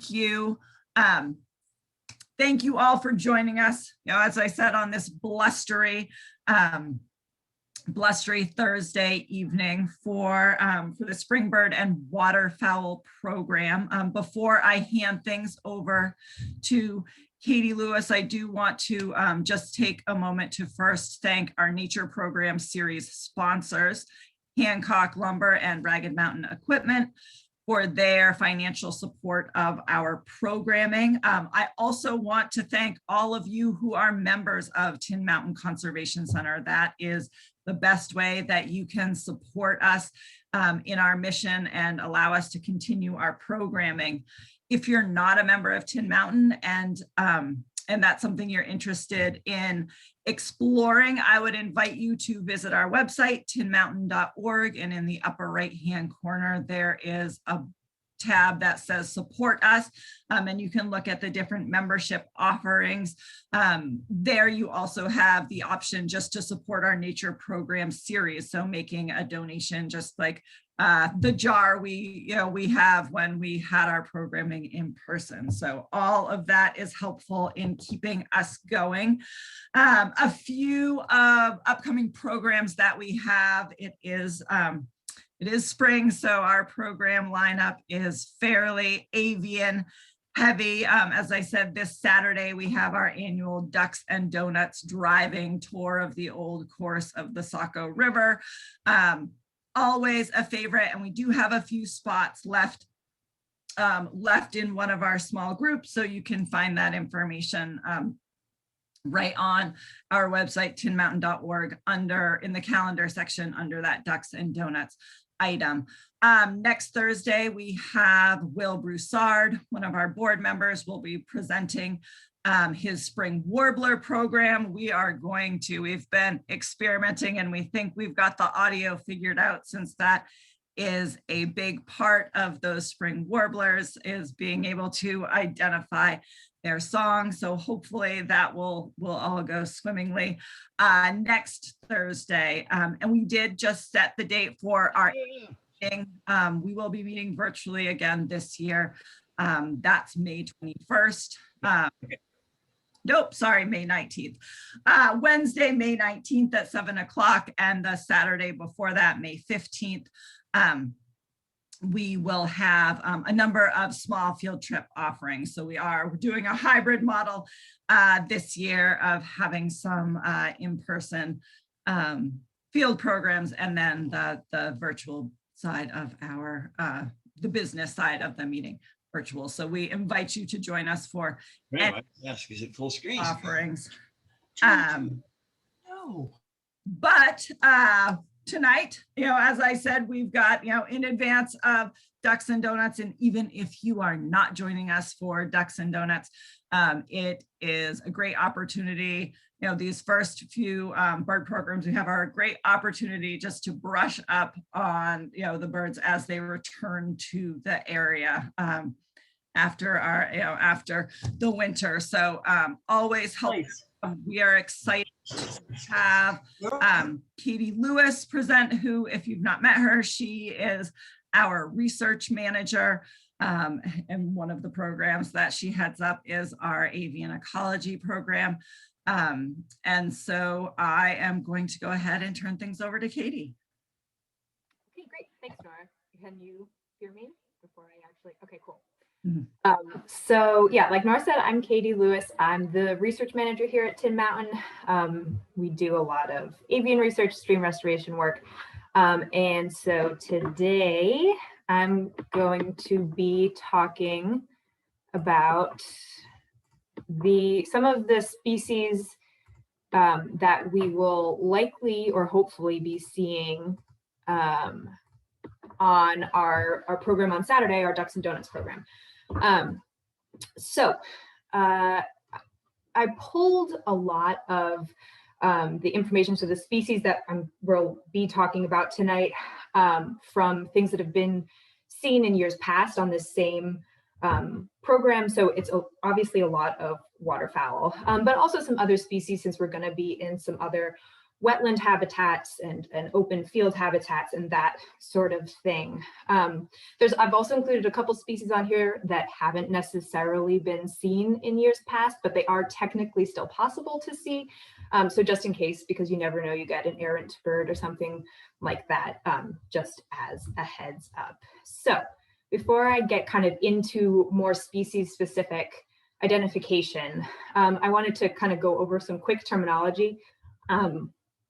you. Thank you all for joining us. As I said, on this blustery Thursday evening for the Springbird and Waterfowl program. Before I hand things over to Katie Lewis, I do want to just take a moment to first thank our Nature Program Series sponsors, Hancock Lumber and Ragged Mountain Equipment, for their financial support of our programming. I also want to thank all of you who are members of Tin Mountain Conservation Center. That is the best way that you can support us in our mission and allow us to continue our programming. If you're not a member of Tin Mountain and that's something you're interested in exploring, I would invite you to visit our website, tinmountain.org, and in the upper right-hand corner, there is a tab that says support us, and you can look at the different membership offerings. There you also have the option just to support our nature program series, so making a donation just like the jar we have when we had our programming in person. So all of that is helpful in keeping us going. A few upcoming programs that we have, it is spring, so our program lineup is fairly avian heavy. As I said, this Saturday we have our annual Ducks and Donuts driving tour of the old course of the Saco River. Always a favorite, and we do have a few spots left in one of our small groups, so you can find that information right on our website, tinmountain.org, in the calendar section under that Ducks and Donuts item. Next Thursday, we have Will Broussard, one of our board members, will be presenting his spring warbler program. We've been experimenting, and we think we've got the audio figured out, since that is a big part of those spring warblers, is being able to identify their song. So hopefully that will all go swimmingly next Thursday. And we did just set the date for our meeting. We will be meeting virtually again this year. That's May 21st. Nope, sorry, May 19th. Wednesday, May 19th at 7 o'clock, and the Saturday before that, May 15th. We will have a number of small field trip offerings. So we're doing a hybrid model this year of having some in-person field programs, and then the virtual side of the business side of the meeting. Virtual. So we invite you to join us for yes, is it full screen offerings. No. But tonight, as I said, we've got, in advance of Ducks and Donuts, and even if you are not joining us for Ducks and Donuts, it is a great opportunity. These first few bird programs we have are a great opportunity just to brush up on, the birds as they return to the area after the winter. So always helps. We are excited to have Katy Lewis present, who, if you've not met her, she is our research manager. And one of the programs that she heads up is our avian ecology program. And so I am going to go ahead and turn things over to Katy. Okay, great. Thanks, Nora. Can you hear me before I actually? Okay, cool. Mm-hmm. So yeah, like Nora said, I'm Katy Lewis. I'm the research manager here at Tin Mountain. We do a lot of avian research, stream restoration work. And so today I'm going to be talking about some of the species that we will likely or hopefully be seeing on our program on Saturday, our Ducks and Donuts program. So I pulled a lot of the information, so the species that we'll be talking about tonight, from things that have been seen in years past on this same program. So it's obviously a lot of waterfowl, but also some other species, since we're going to be in some other wetland habitats and open field habitats and that sort of thing. I've also included a couple species on here that haven't necessarily been seen in years past, but they are technically still possible to see. So just in case, because you never know, you get an errant bird or something like that, just as a heads up. So before I get kind of into more species specific identification, I wanted to kind of go over some quick terminology.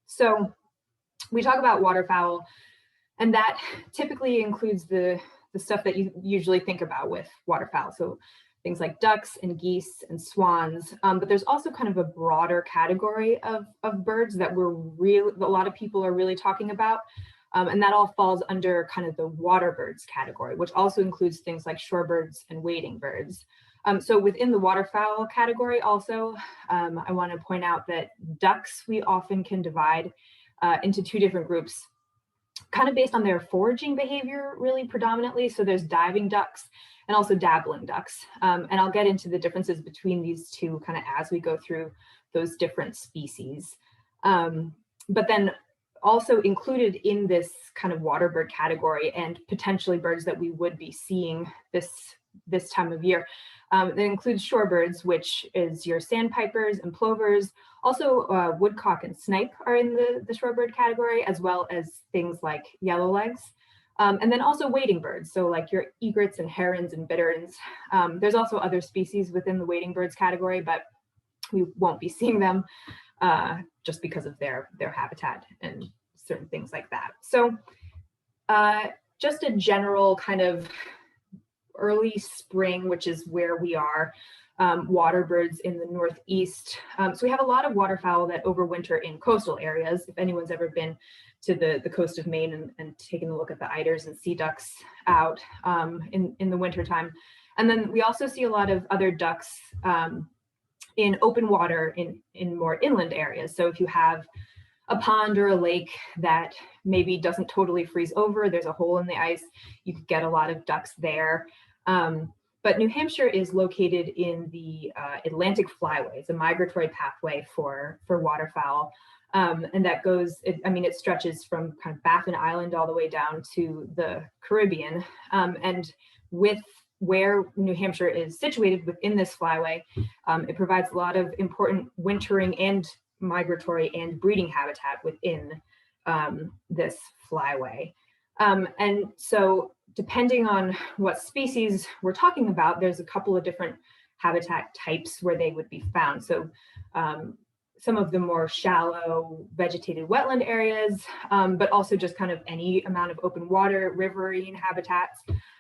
So we talk about waterfowl, and that typically includes the stuff that you usually think about with waterfowl. So things like ducks and geese and swans, but there's also kind of a broader category of birds that a lot of people are really talking about. And that all falls under kind of the waterbirds category, which also includes things like shorebirds and wading birds. So within the waterfowl category also, I want to point out that ducks we often can divide into two different groups, kind of based on their foraging behavior really predominantly. So there's diving ducks and also dabbling ducks. And I'll get into the differences between these two kind of as we go through those different species. But then also included in this kind of waterbird category and potentially birds that we would be seeing this time of year. That includes shorebirds, which is your sandpipers and plovers. Also, woodcock and snipe are in the shorebird category, as well as things like yellowlegs. And then also wading birds, so like your egrets and herons and bitterns. There's also other species within the wading birds category, but we won't be seeing them just because of their habitat and certain things like that. So just a general kind of early spring, which is where we are, water birds in the Northeast. So we have a lot of waterfowl that overwinter in coastal areas. If anyone's ever been to the coast of Maine and taken a look at the eiders and sea ducks out in the wintertime. And then we also see a lot of other ducks in open water in more inland areas. So if you have a pond or a lake that maybe doesn't totally freeze over, there's a hole in the ice, you could get a lot of ducks there. But New Hampshire is located in the Atlantic Flyway. It's a migratory pathway for waterfowl. And that goes, it stretches from kind of Baffin Island all the way down to the Caribbean. And with where New Hampshire is situated within this flyway, it provides a lot of important wintering and migratory and breeding habitat within this flyway. And so depending on what species we're talking about, there's a couple of different habitat types where they would be found. So some of the more shallow vegetated wetland areas, but also just kind of any amount of open water, riverine habitats,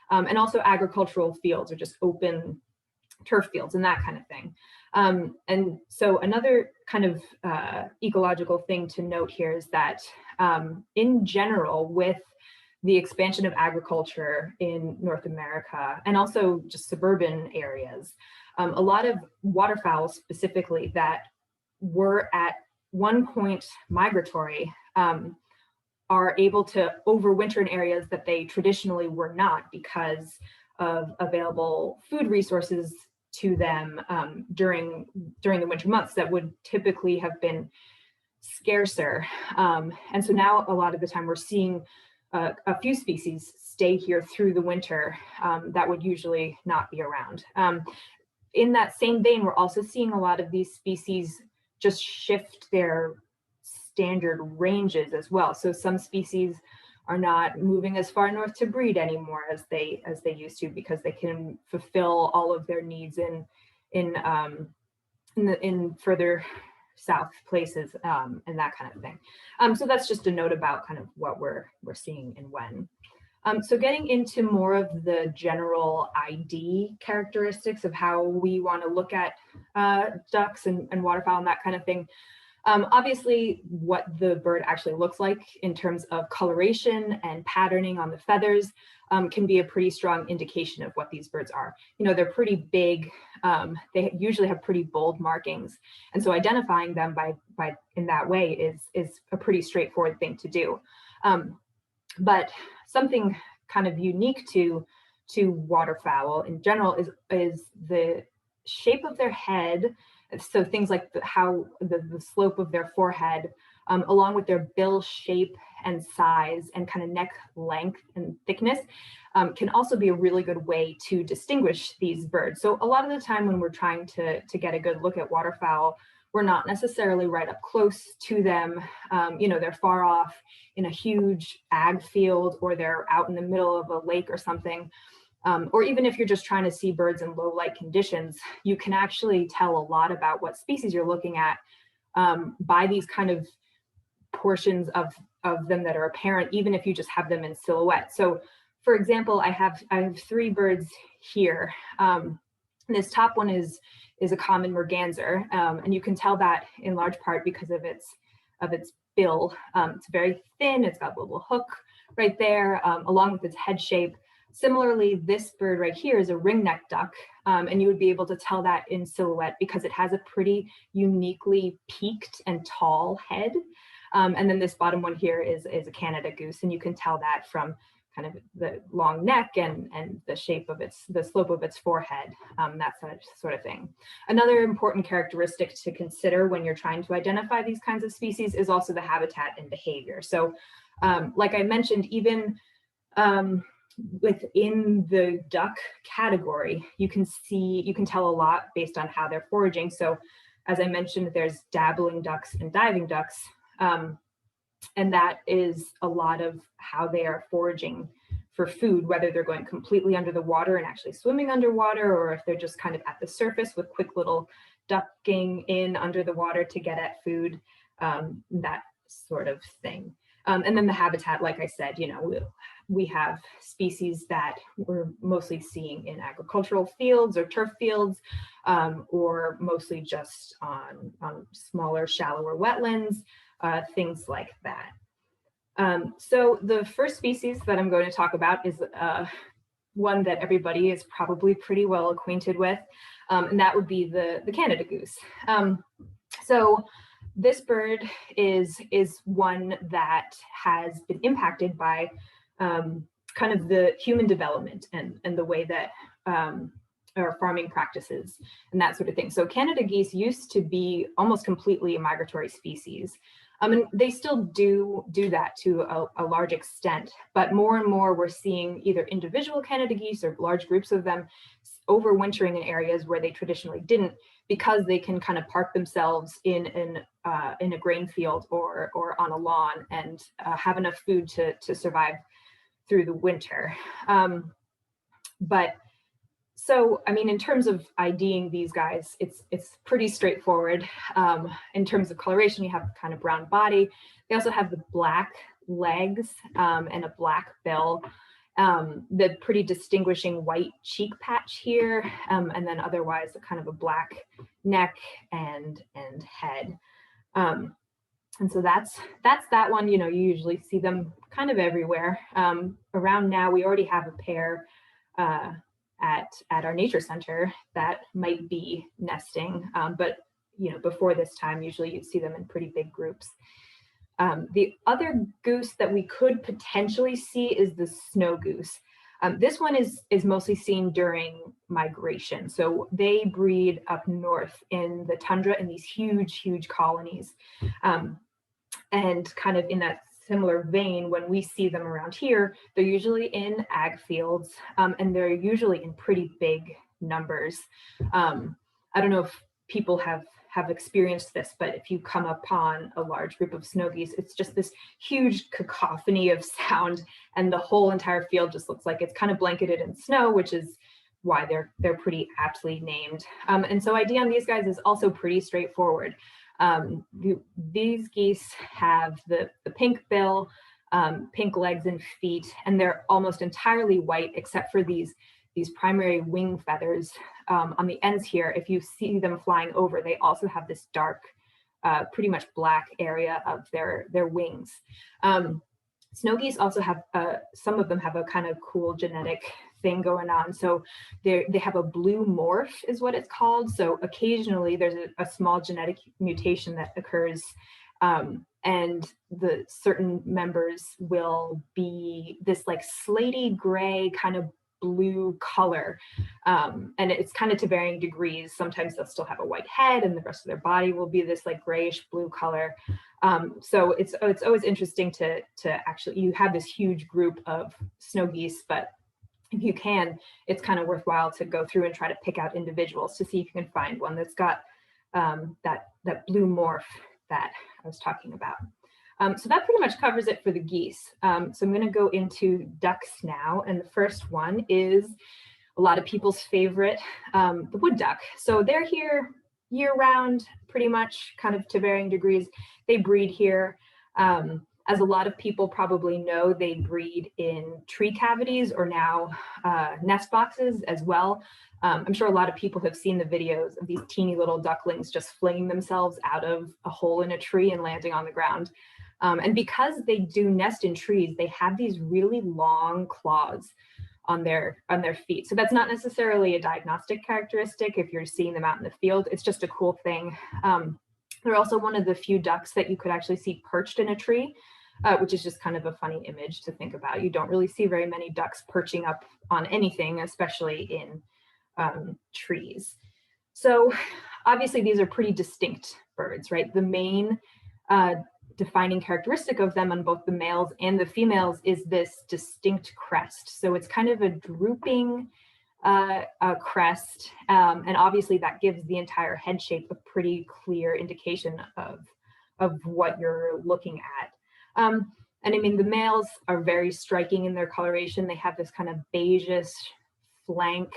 and also agricultural fields or just open turf fields and that kind of thing. And so another kind of ecological thing to note here is that in general, with the expansion of agriculture in North America and also just suburban areas, a lot of waterfowl specifically that were at one point migratory are able to overwinter in areas that they traditionally were not because of available food resources to them during the winter months that would typically have been scarcer. And so now a lot of the time we're seeing a few species stay here through the winter that would usually not be around. In that same vein, we're also seeing a lot of these species just shift their standard ranges as well. So some species are not moving as far north to breed anymore as they used to, because they can fulfill all of their needs in further south places and that kind of thing. So that's just a note about kind of what we're seeing and when. So getting into more of the general ID characteristics of how we want to look at ducks and waterfowl and that kind of thing. Obviously, what the bird actually looks like in terms of coloration and patterning on the feathers can be a pretty strong indication of what these birds are. You know, they're pretty big. They usually have pretty bold markings. And so identifying them by in that way is a pretty straightforward thing to do. But something kind of unique to waterfowl in general is the shape of their head. So things like how the slope of their forehead along with their bill shape and size and kind of neck length and thickness, can also be a really good way to distinguish these birds. So a lot of the time when we're trying to get a good look at waterfowl, we're not necessarily right up close to them. They're far off in a huge ag field, or they're out in the middle of a lake or something. Or even if you're just trying to see birds in low light conditions, you can actually tell a lot about what species you're looking at by these kind of portions of them that are apparent, even if you just have them in silhouette. So for example, I have 3 birds here. This top one is a common Merganser, and you can tell that in large part because of its bill. It's very thin, it's got a little hook right there, along with its head shape. Similarly, this bird right here is a ringnecked duck, and you would be able to tell that in silhouette because it has a pretty uniquely peaked and tall head. And then this bottom one here is a Canada goose, and you can tell that from kind of the long neck and the shape of the slope of its forehead, that sort of thing. Another important characteristic to consider when you're trying to identify these kinds of species is also the habitat and behavior. So like I mentioned, even within the duck category, you can tell a lot based on how they're foraging. So as I mentioned, there's dabbling ducks and diving ducks. And that is a lot of how they are foraging for food, whether they're going completely under the water and actually swimming underwater, or if they're just kind of at the surface with quick little ducking in under the water to get at food, that sort of thing. And then the habitat, like I said, we have species that we're mostly seeing in agricultural fields or turf fields, or mostly just on smaller, shallower wetlands. Things like that. So the first species that I'm going to talk about is one that everybody is probably pretty well acquainted with, and that would be the Canada goose. So this bird is one that has been impacted by kind of the human development and the way that or farming practices and that sort of thing. So Canada geese used to be almost completely a migratory species. And they still do that to a large extent, but more and more we're seeing either individual Canada geese or large groups of them overwintering in areas where they traditionally didn't, because they can kind of park themselves in a grain field or on a lawn and have enough food to survive through the winter. So, I mean, in terms of IDing these guys, it's pretty straightforward. In terms of coloration, you have kind of brown body. They also have the black legs and a black bill, the pretty distinguishing white cheek patch here, and then otherwise kind of a black neck and head. And so that's that one. You usually see them kind of everywhere. Around now, we already have a pair at our nature center that might be nesting, but before this time, usually you'd see them in pretty big groups. The other goose that we could potentially see is the snow goose. This one is mostly seen during migration. So they breed up north in the tundra in these huge colonies. And kind of in that similar vein, when we see them around here, they're usually in ag fields, and they're usually in pretty big numbers. I don't know if people have experienced this, but if you come upon a large group of snow geese, it's just this huge cacophony of sound, and the whole entire field just looks like it's kind of blanketed in snow, which is why they're pretty aptly named. And so ID on these guys is also pretty straightforward. These geese have the pink bill, pink legs and feet, and they're almost entirely white except for these primary wing feathers on the ends here. If you see them flying over, they also have this dark, pretty much black area of their wings. Snow geese also have, some of them have a kind of cool genetic thing going on. So they have a blue morph is what it's called. So occasionally there's a small genetic mutation that occurs, and the certain members will be this like slaty gray kind of blue color. And it's kind of to varying degrees. Sometimes they'll still have a white head and the rest of their body will be this like grayish blue color. So it's always interesting to actually, you have this huge group of snow geese, but if you can, it's kind of worthwhile to go through and try to pick out individuals to see if you can find one that's got that blue morph that I was talking about. So that pretty much covers it for the geese. So I'm going to go into ducks now, and the first one is a lot of people's favorite, the wood duck. So they're here year-round, pretty much, kind of to varying degrees. They breed here. As a lot of people probably know, they breed in tree cavities or now nest boxes as well. I'm sure a lot of people have seen the videos of these teeny little ducklings just flinging themselves out of a hole in a tree and landing on the ground. And because they do nest in trees, they have these really long claws on their feet. So that's not necessarily a diagnostic characteristic if you're seeing them out in the field. It's just a cool thing. They're also one of the few ducks that you could actually see perched in a tree, which is just kind of a funny image to think about. You don't really see very many ducks perching up on anything, especially in trees. So obviously these are pretty distinct birds, right? The main defining characteristic of them on both the males and the females is this distinct crest. So it's kind of a drooping crest, and obviously that gives the entire head shape a pretty clear indication of what you're looking at. And I mean, the males are very striking in their coloration. They have this kind of beigeish flank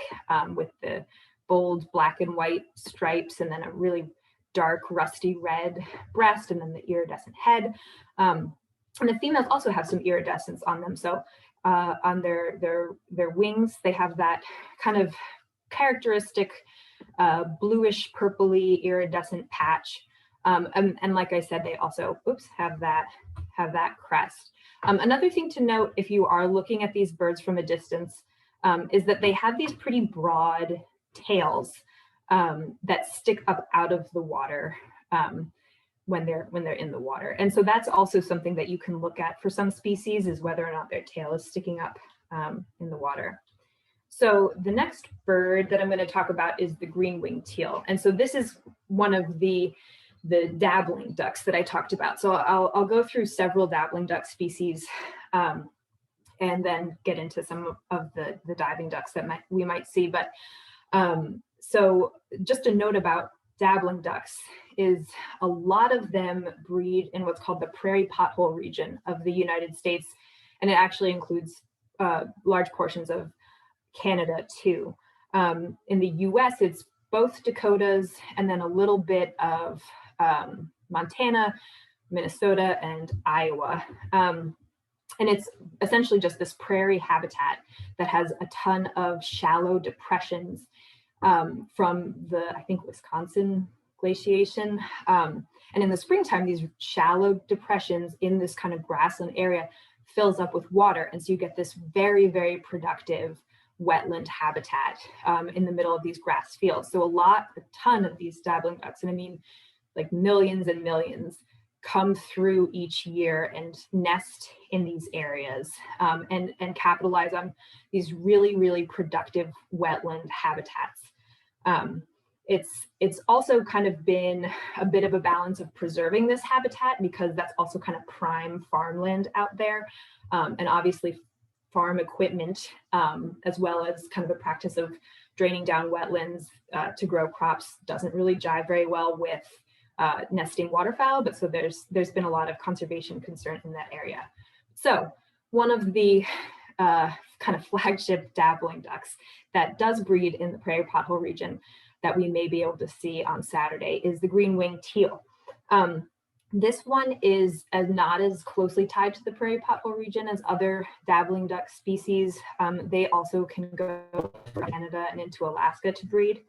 with the bold black and white stripes, and then a really dark rusty red breast, and then the iridescent head. And the females also have some iridescence on them. So on their wings, they have that kind of characteristic bluish purpley iridescent patch. And like I said, they also have that crest. Another thing to note, if you are looking at these birds from a distance, is that they have these pretty broad tails that stick up out of the water when they're in the water. And so that's also something that you can look at for some species, is whether or not their tail is sticking up in the water. So the next bird that I'm going to talk about is the green-winged teal. And so this is one of the dabbling ducks that I talked about. So I'll go through several dabbling duck species and then get into some of the diving ducks that we might see. But so just a note about dabbling ducks is a lot of them breed in what's called the prairie pothole region of the United States. And it actually includes large portions of Canada too. In the US, it's both Dakotas and then a little bit of Montana, Minnesota, and Iowa. And it's essentially just this prairie habitat that has a ton of shallow depressions from the, I think, Wisconsin glaciation. And in the springtime, these shallow depressions in this kind of grassland area fills up with water. And so you get this very, very productive wetland habitat in the middle of these grass fields. So a ton of these dabbling ducks, and I mean like millions and millions, come through each year and nest in these areas and capitalize on these really, really productive wetland habitats. It's also kind of been a bit of a balance of preserving this habitat, because that's also kind of prime farmland out there. And obviously farm equipment, as well as kind of the practice of draining down wetlands to grow crops, doesn't really jive very well with nesting waterfowl, but so there's been a lot of conservation concern in that area. So one of the kind of flagship dabbling ducks that does breed in the prairie pothole region that we may be able to see on Saturday is the green-winged teal. This one is not as closely tied to the prairie pothole region as other dabbling duck species. They also can go from Canada and into Alaska to breed.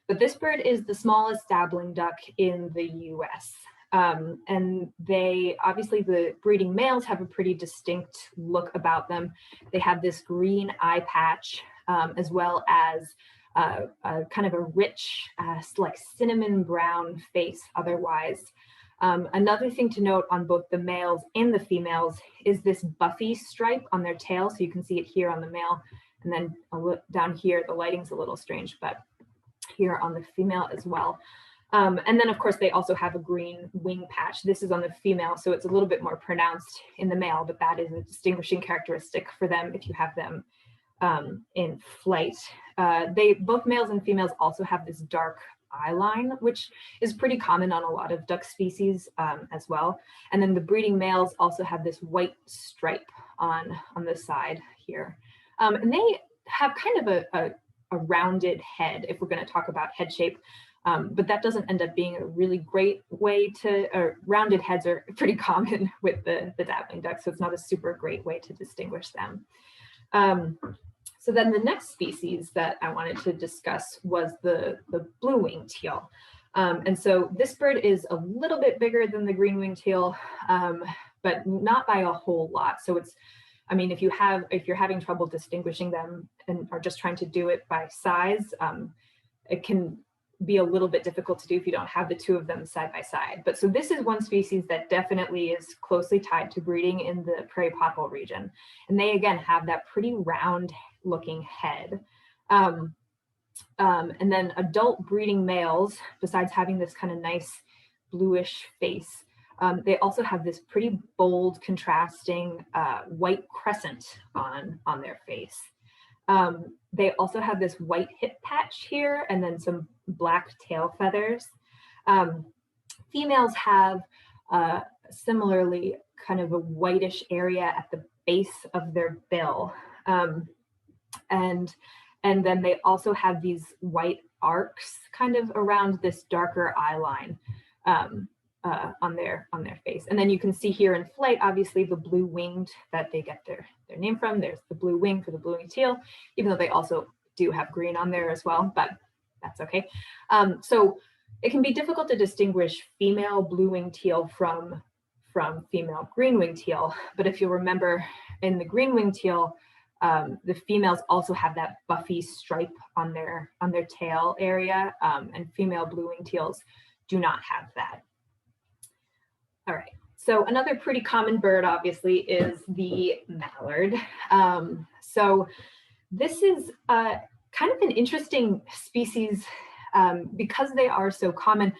But this bird is the smallest dabbling duck in the US. And they, obviously the breeding males have a pretty distinct look about them. They have this green eye patch, as well as a kind of a rich, like cinnamon brown face otherwise. Another thing to note on both the males and the females is this buffy stripe on their tail. So you can see it here on the male, and then down here, the lighting's a little strange, but here on the female as well. And then of course they also have a green wing patch. This is on the female, so it's a little bit more pronounced in the male, but that is a distinguishing characteristic for them if you have them in flight. Both males and females also have this dark eye line, which is pretty common on a lot of duck species as well. And then the breeding males also have this white stripe on the side here. And they have kind of a rounded head, if we're going to talk about head shape. But that doesn't end up being a really great way rounded heads are pretty common with the dabbling ducks, so it's not a super great way to distinguish them. So then the next species that I wanted to discuss was the blue-winged teal. And so this bird is a little bit bigger than the green-winged teal, but not by a whole lot. So it's, I mean, if you're having trouble distinguishing them and are just trying to do it by size, it can be a little bit difficult to do if you don't have the two of them side by side. But so this is one species that definitely is closely tied to breeding in the prairie pothole region. And they again have that pretty round looking head. And then adult breeding males, besides having this kind of nice bluish face, they also have this pretty bold contrasting white crescent on their face. They also have this white hip patch here and then some black tail feathers. Females have similarly kind of a whitish area at the base of their bill. And then they also have these white arcs kind of around this darker eye line on their face. And then you can see here in flight, obviously the blue winged that they get their name from. There's the blue wing for the blue-winged teal, even though they also do have green on there as well, but that's okay. So it can be difficult to distinguish female blue-winged teal from female green-winged teal. But if you remember in the green-winged teal, the females also have that buffy stripe on their tail area, and female blue-winged teals do not have that. All right, so another pretty common bird, obviously, is the mallard. So this is kind of an interesting species because they are so common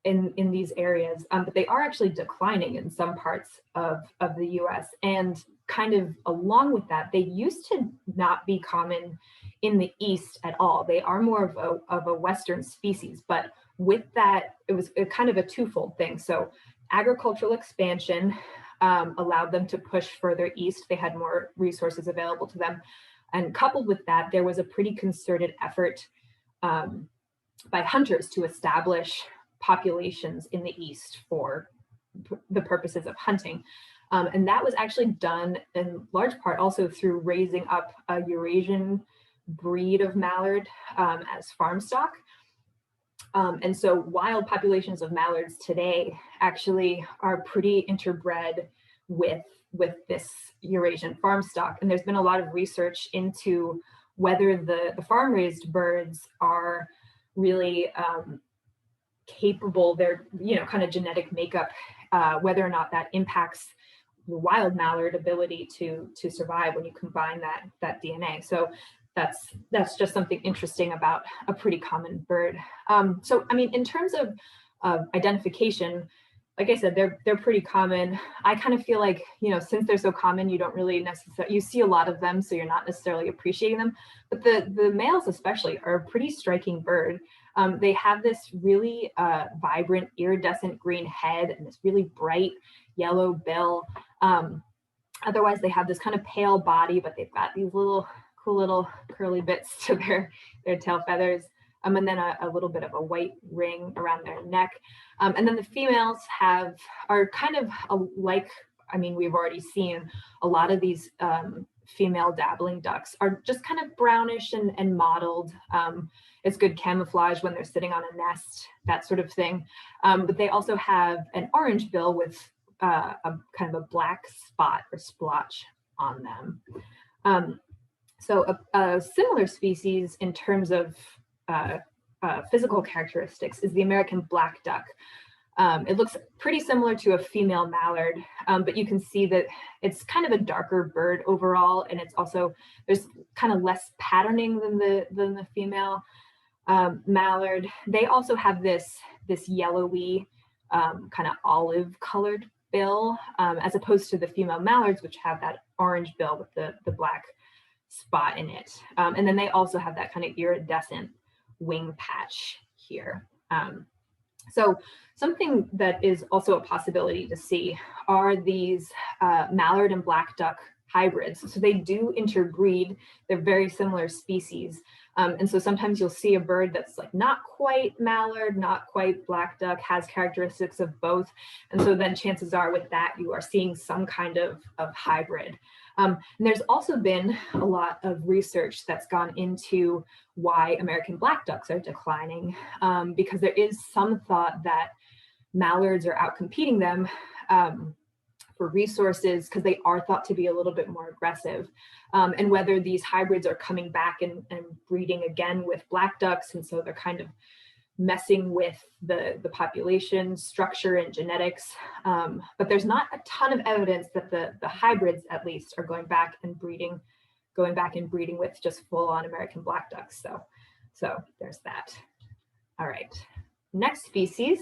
in these areas, but they are actually declining in some parts of the US. And kind of along with that, they used to not be common in the East at all. They are more of a Western species, but with that, it was kind of a twofold thing. So agricultural expansion allowed them to push further east. They had more resources available to them. And coupled with that, there was a pretty concerted effort by hunters to establish populations in the east for the purposes of hunting. And that was actually done in large part also through raising up a Eurasian breed of mallard as farm stock. And so wild populations of mallards today actually are pretty interbred with this Eurasian farm stock. And there's been a lot of research into whether the farm-raised birds are really capable, their kind of genetic makeup, whether or not that impacts the wild mallard ability to survive when you combine that DNA. So that's just something interesting about a pretty common bird. So, I mean, in terms of identification, like I said, they're pretty common. I kind of feel like, since they're so common, you don't really necessarily, you see a lot of them, so you're not necessarily appreciating them. But the males especially are a pretty striking bird. They have this really vibrant iridescent green head and this really bright yellow bill. Otherwise, they have this kind of pale body, but they've got these cool little curly bits to their tail feathers, and then a little bit of a white ring around their neck. And then the females are kind of like, I mean, we've already seen a lot of these female dabbling ducks are just kind of brownish and mottled. It's good camouflage when they're sitting on a nest, that sort of thing. But they also have an orange bill with a kind of a black spot or splotch on them. So a similar species in terms of physical characteristics is the American black duck. It looks pretty similar to a female mallard, but you can see that it's kind of a darker bird overall, and it's also, there's kind of less patterning than the female. Mallard, they also have this yellowy kind of olive colored bill, as opposed to the female mallards, which have that orange bill with the black spot in it. And then they also have that kind of iridescent wing patch here. So something that is also a possibility to see are these mallard and black duck hybrids. So they do interbreed. They're very similar species. And so sometimes you'll see a bird that's like not quite mallard, not quite black duck, has characteristics of both. And so then chances are with that, you are seeing some kind of hybrid. And there's also been a lot of research that's gone into why American black ducks are declining, because there is some thought that mallards are outcompeting them for resources because they are thought to be a little bit more aggressive, and whether these hybrids are coming back and breeding again with black ducks, and so they're kind of messing with the population structure and genetics. But there's not a ton of evidence that the hybrids at least are going back and breeding with just full-on American black ducks. So there's that. All right, next species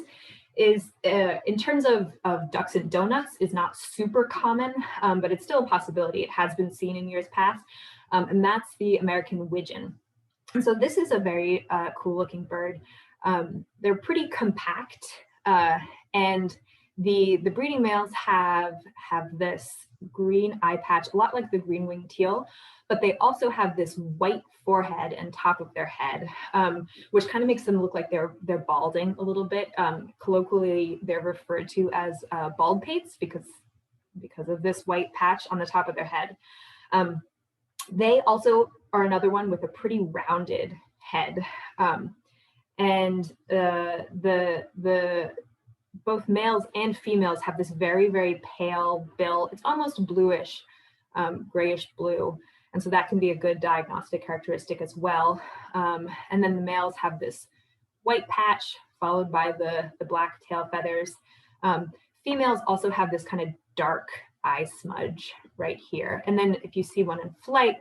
is in terms of ducks and donuts is not super common, but it's still a possibility. It has been seen in years past, and that's the American widgeon. And so this is a very cool looking bird. They're pretty compact, and the breeding males have this green eye patch, a lot like the green-winged teal, but they also have this white forehead and top of their head, which kind of makes them look like they're balding a little bit. Colloquially, they're referred to as bald pates because of this white patch on the top of their head. They also are another one with a pretty rounded head. And both males and females have this very, very pale bill. It's almost bluish, grayish blue. And so that can be a good diagnostic characteristic as well. And then the males have this white patch followed by the black tail feathers. Females also have this kind of dark eye smudge right here. And then if you see one in flight,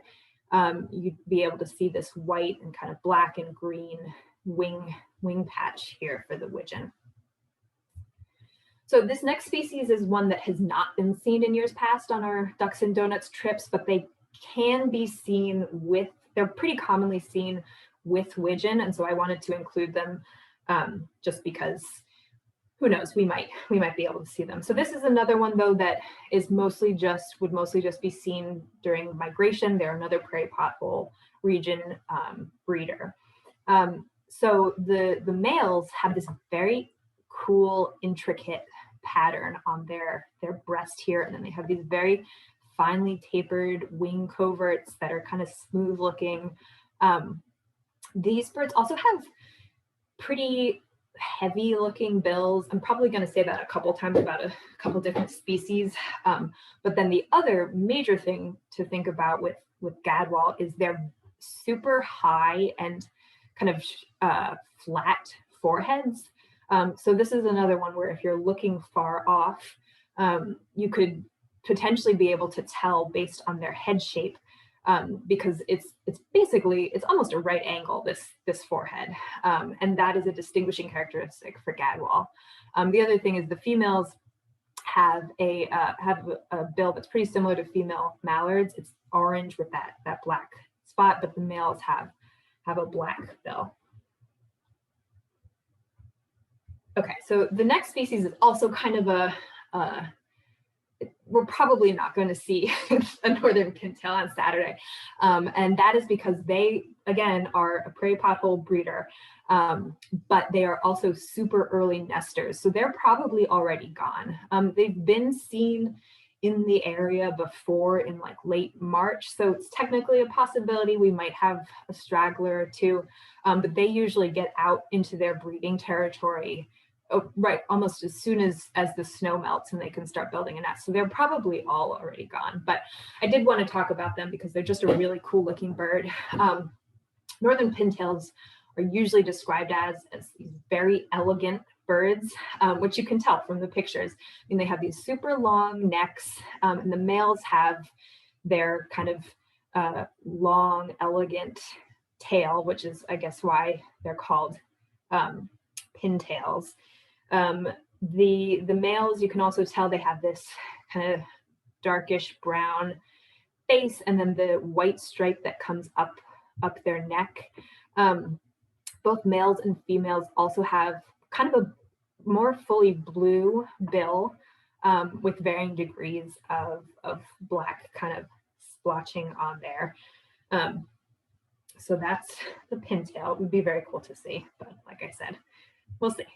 you'd be able to see this white and kind of black and green wing patch here for the widgeon. So this next species is one that has not been seen in years past on our Ducks and Donuts trips, but they can be seen with, they're pretty commonly seen with widgeon. And so I wanted to include them just because, who knows, we might be able to see them. So this is another one though that is would mostly just be seen during migration. They're another prairie pothole region breeder. So the males have this very cool, intricate pattern on their breast here, and then they have these very finely tapered wing coverts that are kind of smooth looking. These birds also have pretty heavy looking bills. I'm probably going to say that a couple times about a couple different species. But then the other major thing to think about with gadwall is they're super high and kind of flat foreheads. So this is another one where if you're looking far off, you could potentially be able to tell based on their head shape, because it's almost a right angle, this forehead, and that is a distinguishing characteristic for gadwall. The other thing is the females have a bill that's pretty similar to female mallards. It's orange with that black spot, but the males have a black bill. Okay, so the next species is also kind of we're probably not going to see a northern pintail on Saturday. And that is because they, again, are a prairie pothole breeder, but they are also super early nesters. So they're probably already gone. They've been seen in the area before in like late March. So it's technically a possibility we might have a straggler or two, but they usually get out into their breeding territory right almost as soon as the snow melts and they can start building a nest. So they're probably all already gone, but I did want to talk about them because they're just a really cool looking bird. Northern pintails are usually described as these very elegant birds, which you can tell from the pictures. I mean, they have these super long necks, and the males have their kind of long, elegant tail, which is, I guess, why they're called pintails. The males, you can also tell they have this kind of darkish brown face, and then the white stripe that comes up their neck. Both males and females also have kind of a more fully blue bill, with varying degrees of black kind of splotching on there. So that's the pintail. It would be very cool to see, but like I said, we'll see.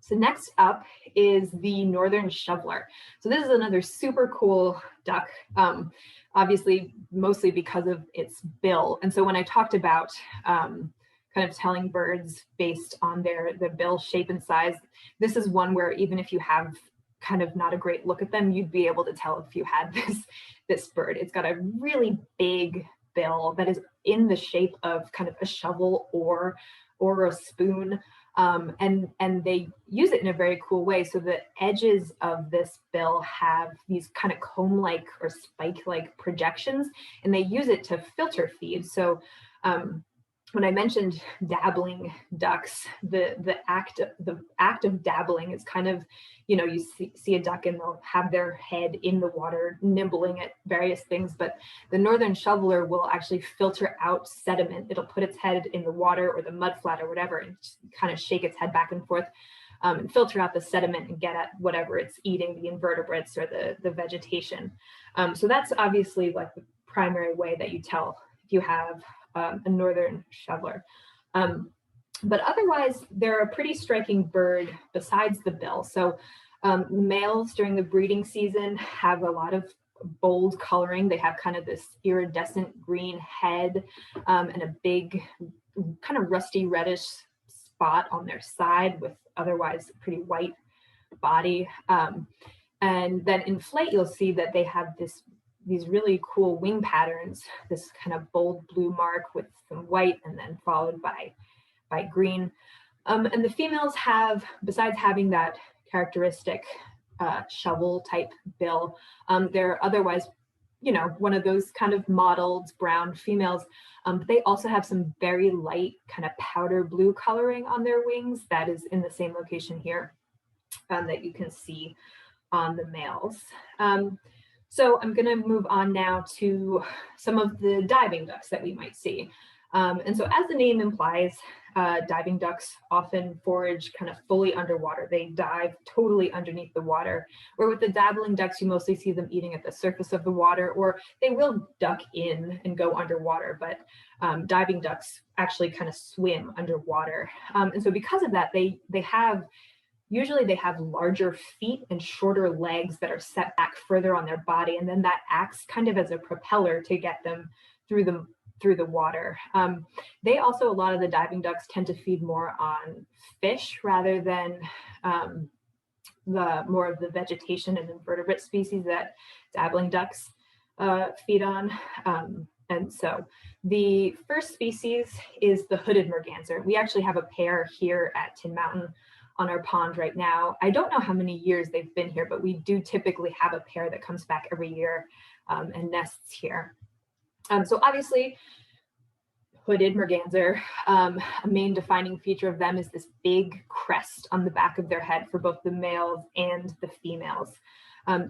So next up is the northern shoveler. So this is another super cool duck, obviously mostly because of its bill. And so when I talked about kind of telling birds based on their bill shape and size, this is one where even if you have kind of not a great look at them, you'd be able to tell if you had this bird. It's got a really big bill that is in the shape of kind of a shovel or a spoon. And they use it in a very cool way. So the edges of this bill have these kind of comb-like or spike-like projections, and they use it to filter feed. So when I mentioned dabbling ducks, the act of dabbling is kind of, you see a duck and they'll have their head in the water nibbling at various things, but the northern shoveler will actually filter out sediment. It'll put its head in the water or the mud flat or whatever and kind of shake its head back and forth, and filter out the sediment and get at whatever it's eating, the invertebrates or the vegetation. So that's obviously like the primary way that you tell if you have a northern shoveler. But otherwise, they're a pretty striking bird besides the bill. So males during the breeding season have a lot of bold coloring. They have kind of this iridescent green head, and a big kind of rusty reddish spot on their side with otherwise pretty white body. And then in flight, you'll see that they have these really cool wing patterns, this kind of bold blue mark with some white and then followed by green. And the females have, besides having that characteristic shovel type bill, they're otherwise, one of those kind of mottled brown females. But they also have some very light kind of powder blue coloring on their wings that is in the same location here, that you can see on the males. So I'm going to move on now to some of the diving ducks that we might see. And so as the name implies, diving ducks often forage kind of fully underwater. They dive totally underneath the water, where with the dabbling ducks, you mostly see them eating at the surface of the water, or they will duck in and go underwater, but diving ducks actually kind of swim underwater. And so because of that, usually they have larger feet and shorter legs that are set back further on their body, and then that acts kind of as a propeller to get them through the water. They also, a lot of the diving ducks tend to feed more on fish rather than the more of the vegetation and invertebrate species that dabbling ducks feed on. And so the first species is the hooded merganser. We actually have a pair here at Tin Mountain on our pond right now. I don't know how many years they've been here, but we do typically have a pair that comes back every year and nests here. So obviously, hooded merganser, a main defining feature of them is this big crest on the back of their head for both the males and the females.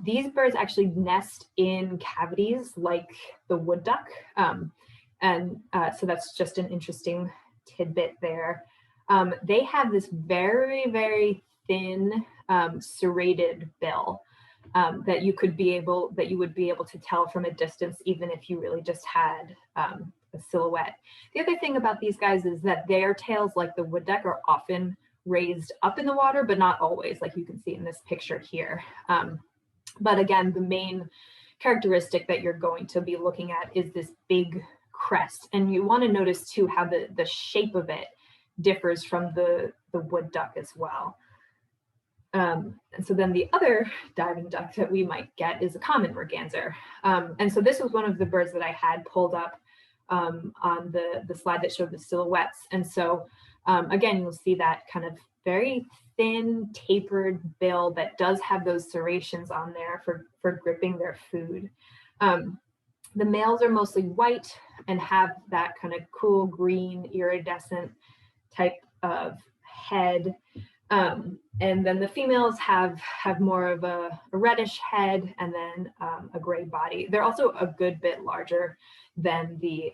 These birds actually nest in cavities like the wood duck. So that's just an interesting tidbit there. They have this very, very thin serrated bill that you would be able to tell from a distance, even if you really just had a silhouette. The other thing about these guys is that their tails, like the wood duck, are often raised up in the water, but not always, like you can see in this picture here. But again, the main characteristic that you're going to be looking at is this big crest. And you want to notice too how the shape of it differs from the wood duck as well. And so then the other diving duck that we might get is a common merganser. And so this was one of the birds that I had pulled up on the slide that showed the silhouettes. And so again, you'll see that kind of very thin tapered bill that does have those serrations on there for gripping their food. The males are mostly white and have that kind of cool green iridescent type of head. And then the females have more of a reddish head and then a gray body. They're also a good bit larger than the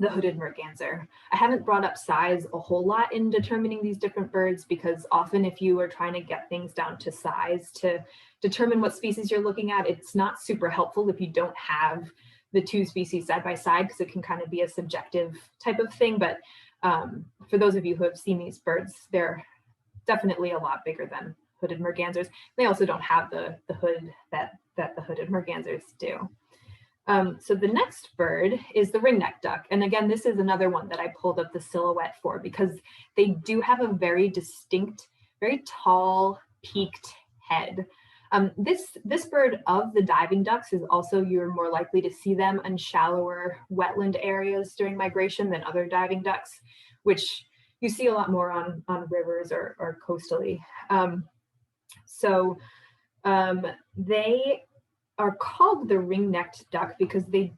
hooded merganser. I haven't brought up size a whole lot in determining these different birds because often if you are trying to get things down to size to determine what species you're looking at, it's not super helpful if you don't have the two species side by side because it can kind of be a subjective type of thing. But for those of you who have seen these birds, they're definitely a lot bigger than hooded mergansers. They also don't have the hood that the hooded mergansers do. So the next bird is the ringnecked duck. And again, this is another one that I pulled up the silhouette for because they do have a very distinct, very tall, peaked head. This bird of the diving ducks is also, you're more likely to see them in shallower wetland areas during migration than other diving ducks, which you see a lot more on rivers or coastally. They are called the ringnecked duck because they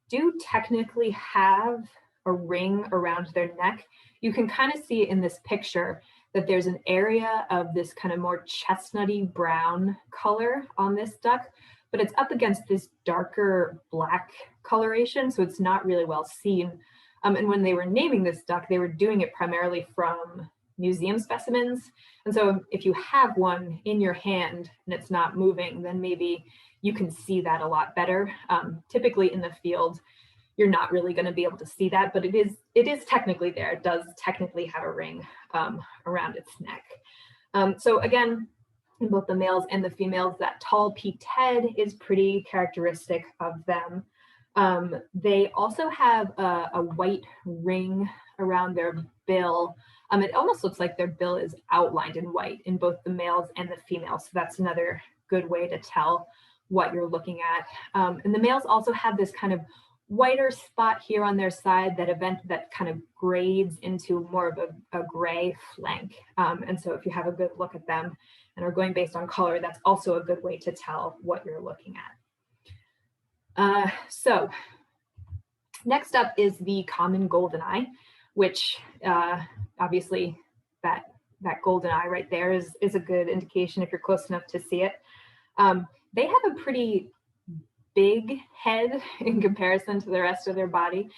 do technically have a ring around their neck. You can kind of see in this picture that there's an area of this kind of more chestnutty brown color on this duck, but it's up against this darker black coloration, so it's not really well seen. And when they were naming this duck, they were doing it primarily from museum specimens. And so if you have one in your hand and it's not moving, then maybe you can see that a lot better. Typically in the field, you're not really going to be able to see that, but it is technically there. It does technically have a ring around its neck. So again, in both the males and the females, that tall peaked head is pretty characteristic of them. They also have a white ring around their bill. It almost looks like their bill is outlined in white in both the males and the females. So that's another good way to tell what you're looking at. And the males also have this kind of whiter spot here on their side that kind of grades into more of a gray flank. And so if you have a good look at them and are going based on color, that's also a good way to tell what you're looking at. So next up is the common goldeneye, which obviously that goldeneye right there is a good indication if you're close enough to see it. They have a pretty big head in comparison to the rest of their body.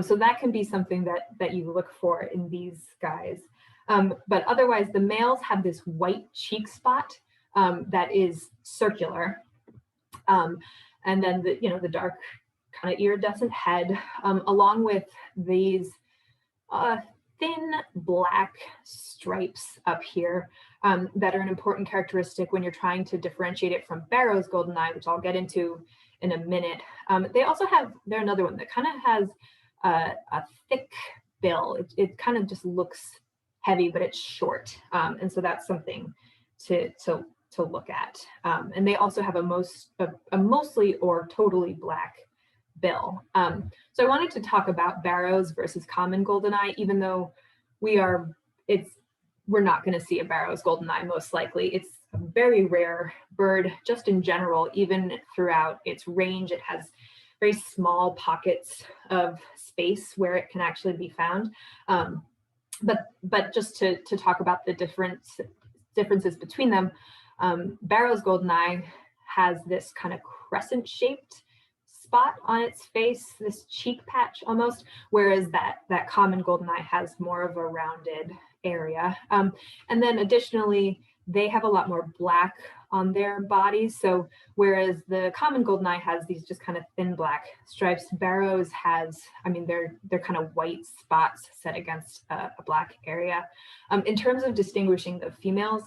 So that can be something that you look for in these guys. But otherwise, the males have this white cheek spot that is circular. And then the dark kind of iridescent head, along with these thin black stripes up here that are an important characteristic when you're trying to differentiate it from Barrow's goldeneye, which I'll get into in a minute. They're another one that kind of has a thick bill. It kind of just looks heavy, but it's short. And so that's something to look at. And they also have a mostly or totally black bill. So I wanted to talk about Barrow's versus common goldeneye, even though we're not going to see a Barrow's goldeneye most likely. It's a very rare bird, just in general, even throughout its range. It has very small pockets of space where it can actually be found. But just to talk about the differences between them, Barrow's goldeneye has this kind of crescent-shaped spot on its face, this cheek patch almost, whereas that common goldeneye has more of a rounded area. And then additionally, they have a lot more black on their bodies. So whereas the common goldeneye has these just kind of thin black stripes, Barrow's has, they're kind of white spots set against a black area. In terms of distinguishing the females,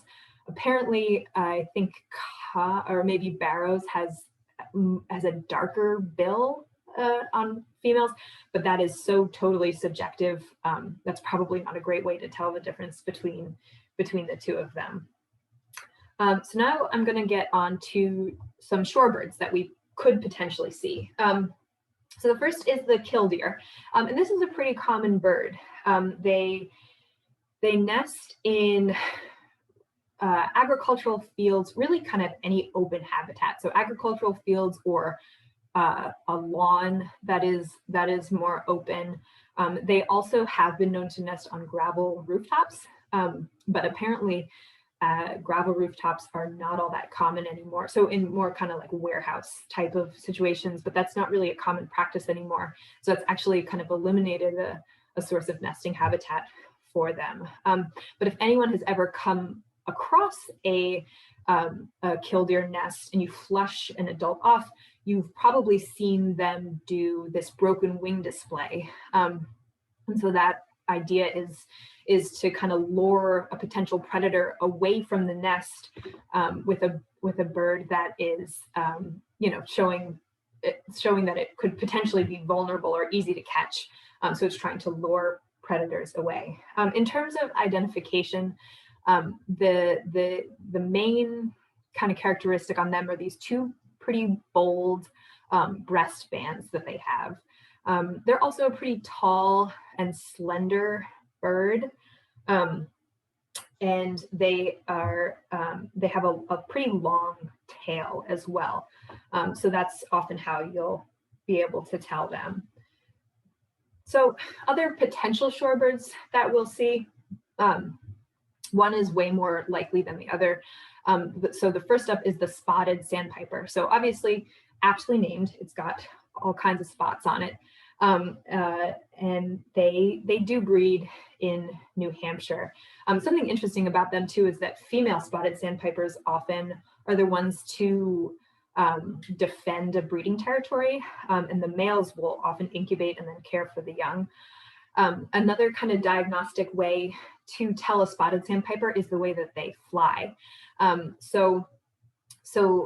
apparently I think, or maybe Barrow's has a darker bill on females, but that is so totally subjective. That's probably not a great way to tell the difference between the two of them. So now I'm going to get on to some shorebirds that we could potentially see. So the first is the killdeer, and this is a pretty common bird. They nest in agricultural fields, really kind of any open habitat. So agricultural fields or a lawn that is more open. They also have been known to nest on gravel rooftops, but apparently gravel rooftops are not all that common anymore. So in more kind of like warehouse type of situations, but that's not really a common practice anymore. So it's actually kind of eliminated a source of nesting habitat for them. But if anyone has ever come across a killdeer nest and you flush an adult off, you've probably seen them do this broken wing display. And so that idea is to kind of lure a potential predator away from the nest with a bird that is, showing that it could potentially be vulnerable or easy to catch. So it's trying to lure predators away. In terms of identification, the main kind of characteristic on them are these two pretty bold breast bands that they have. They're also a pretty tall and slender bird, and they have a pretty long tail as well. So that's often how you'll be able to tell them. So other potential shorebirds that we'll see, one is way more likely than the other. So the first up is the spotted sandpiper. So obviously aptly named, it's got all kinds of spots on it. And they do breed in New Hampshire. Something interesting about them too is that female spotted sandpipers often are the ones to defend a breeding territory, and the males will often incubate and then care for the young. Another kind of diagnostic way to tell a spotted sandpiper is the way that they fly. So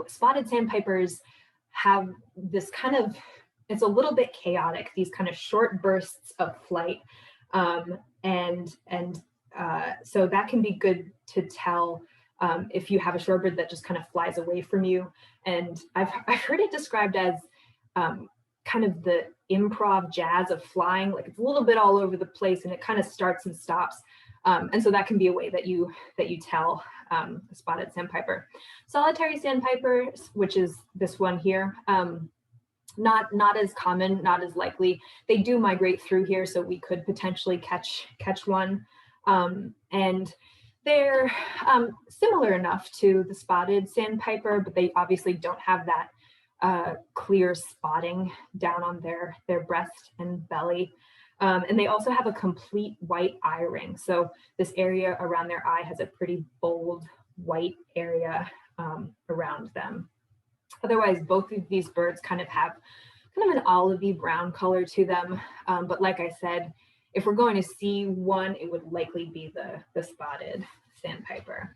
spotted sandpipers have this kind of, it's a little bit chaotic, these kind of short bursts of flight. So that can be good to tell if you have a shorebird that just kind of flies away from you. And I've heard it described as kind of the improv jazz of flying, like it's a little bit all over the place and it kind of starts and stops. And so that can be a way that you tell a spotted sandpiper. Solitary sandpipers, which is this one here, not as common, not as likely. They do migrate through here, so we could potentially catch one. And they're similar enough to the spotted sandpiper, but they obviously don't have that clear spotting down on their breast and belly. And they also have a complete white eye ring. So this area around their eye has a pretty bold white area around them. Otherwise, both of these birds kind of have kind of an olivey brown color to them. But like I said, if we're going to see one, it would likely be the spotted sandpiper.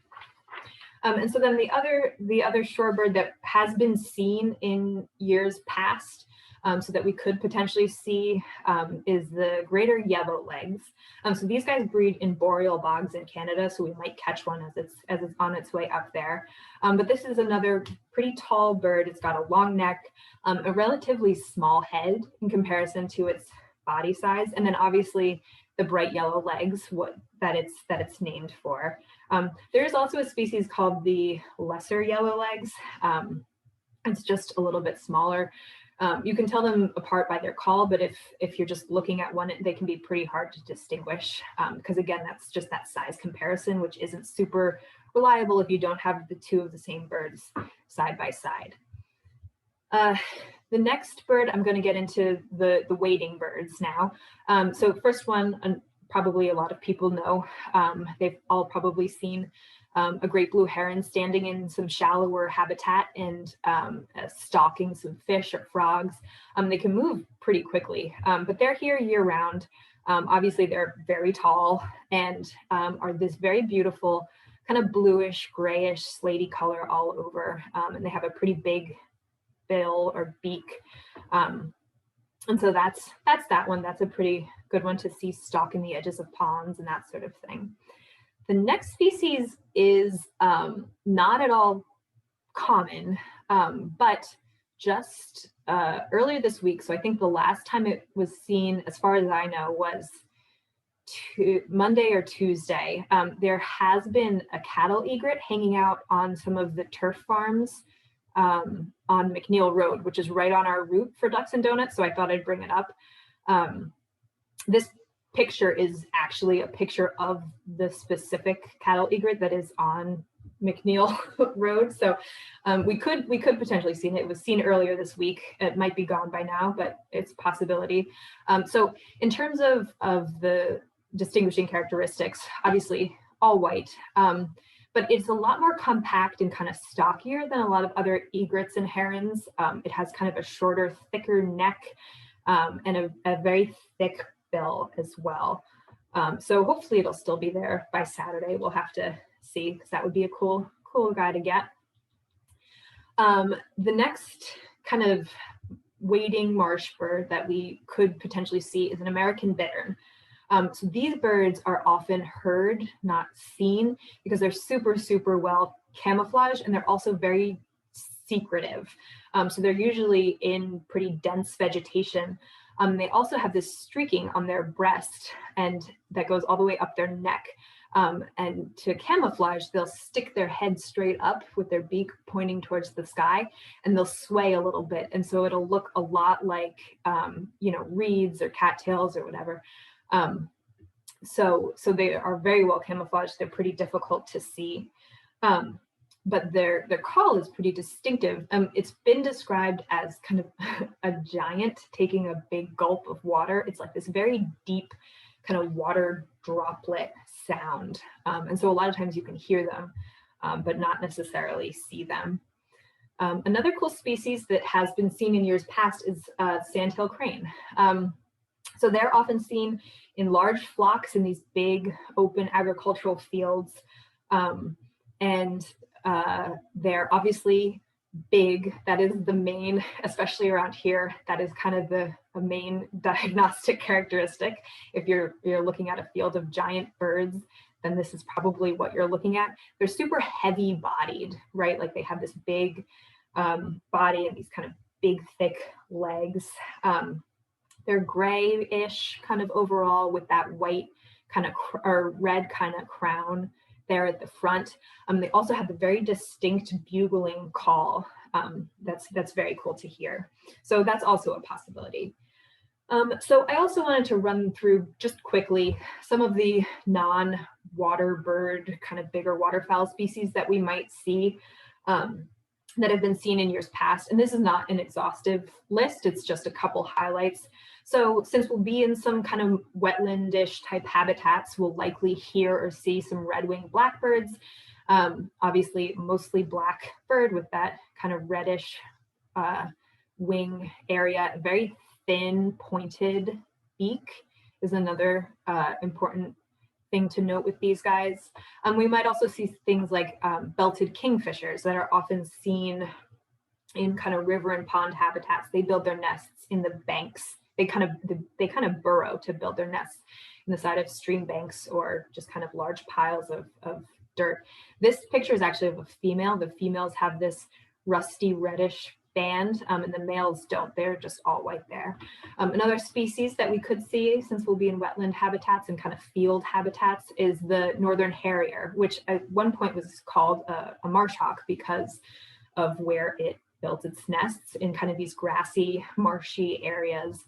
And so then the other shorebird that has been seen in years past, so that we could potentially see, is the greater yellowlegs. So these guys breed in boreal bogs in Canada, so we might catch one as it's on its way up there. But this is another pretty tall bird. It's got a long neck, a relatively small head in comparison to its body size, and then obviously the bright yellow legs that it's named for. There is also a species called the lesser yellowlegs. It's just a little bit smaller. You can tell them apart by their call, but if you're just looking at one, they can be pretty hard to distinguish, because again, that's just that size comparison, which isn't super reliable if you don't have the two of the same birds side by side. The next bird, I'm going to get into the wading birds now. So first one, probably a lot of people know, they've all probably seen a great blue heron standing in some shallower habitat and stalking some fish or frogs. They can move pretty quickly, but they're here year round. Obviously, they're very tall and are this very beautiful kind of bluish, grayish, slaty color all over. And they have a pretty big bill or beak. And so that's that one. That's a pretty good one to see stalking the edges of ponds and that sort of thing. The next species is not at all common, but just earlier this week, so I think the last time it was seen, as far as I know, was Monday or Tuesday. There has been a cattle egret hanging out on some of the turf farms on McNeil Road, which is right on our route for Ducks and Donuts. So I thought I'd bring it up. This picture is actually a picture of the specific cattle egret that is on McNeil Road. So we could potentially see it. It was seen earlier this week. It might be gone by now, but it's a possibility. So in terms of the distinguishing characteristics, obviously all white, but it's a lot more compact and kind of stockier than a lot of other egrets and herons. It has kind of a shorter, thicker neck and a very thick bill as well. So hopefully it'll still be there by Saturday. We'll have to see, because that would be a cool guy to get. The next kind of wading marsh bird that we could potentially see is an American bittern. So these birds are often heard, not seen, because they're super well camouflaged, and they're also very secretive. So they're usually in pretty dense vegetation. They also have this streaking on their breast, and that goes all the way up their neck. And to camouflage, they'll stick their head straight up with their beak pointing towards the sky, and they'll sway a little bit. And so it'll look a lot like, reeds or cattails or whatever. So they are very well camouflaged. They're pretty difficult to see. But their call is pretty distinctive. It's been described as kind of a giant taking a big gulp of water. It's like this very deep kind of water droplet sound. And so a lot of times you can hear them, but not necessarily see them. Another cool species that has been seen in years past is sandhill crane. So they're often seen in large flocks in these big open agricultural fields. And they're obviously big. That is the main, especially around here, that is kind of the main diagnostic characteristic. If you're looking at a field of giant birds, then this is probably what you're looking at. They're super heavy bodied, right? Like they have this big body and these kind of big, thick legs. They're grayish kind of overall with that white kind of or red kind of crown there at the front. They also have the very distinct bugling call. That's very cool to hear. So that's also a possibility. So I also wanted to run through just quickly some of the non-water bird, kind of bigger waterfowl species that we might see that have been seen in years past. And this is not an exhaustive list, it's just a couple highlights. So since we'll be in some kind of wetlandish type habitats, we'll likely hear or see some red-winged blackbirds. Obviously, mostly blackbird with that kind of reddish wing area. Very thin, pointed beak is another important thing to note with these guys. We might also see things like belted kingfishers that are often seen in kind of river and pond habitats. They build their nests in the banks. They kind of burrow to build their nests in the side of stream banks or just kind of large piles of dirt. This picture is actually of a female. The females have this rusty reddish band and the males don't. They're just all white there. Another species that we could see, since we'll be in wetland habitats and kind of field habitats, is the northern harrier, which at one point was called a marsh hawk because of where it builds its nests in kind of these grassy, marshy areas.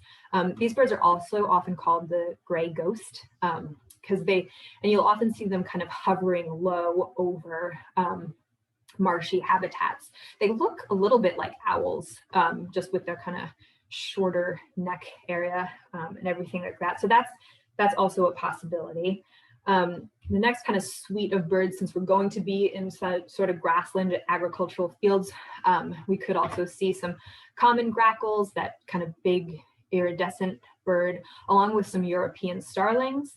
These birds are also often called the gray ghost because and you'll often see them kind of hovering low over marshy habitats. They look a little bit like owls, just with their kind of shorter neck area and everything like that. So that's also a possibility. The next kind of suite of birds, since we're going to be in sort of grassland agricultural fields, we could also see some common grackles, that kind of big iridescent bird, along with some European starlings.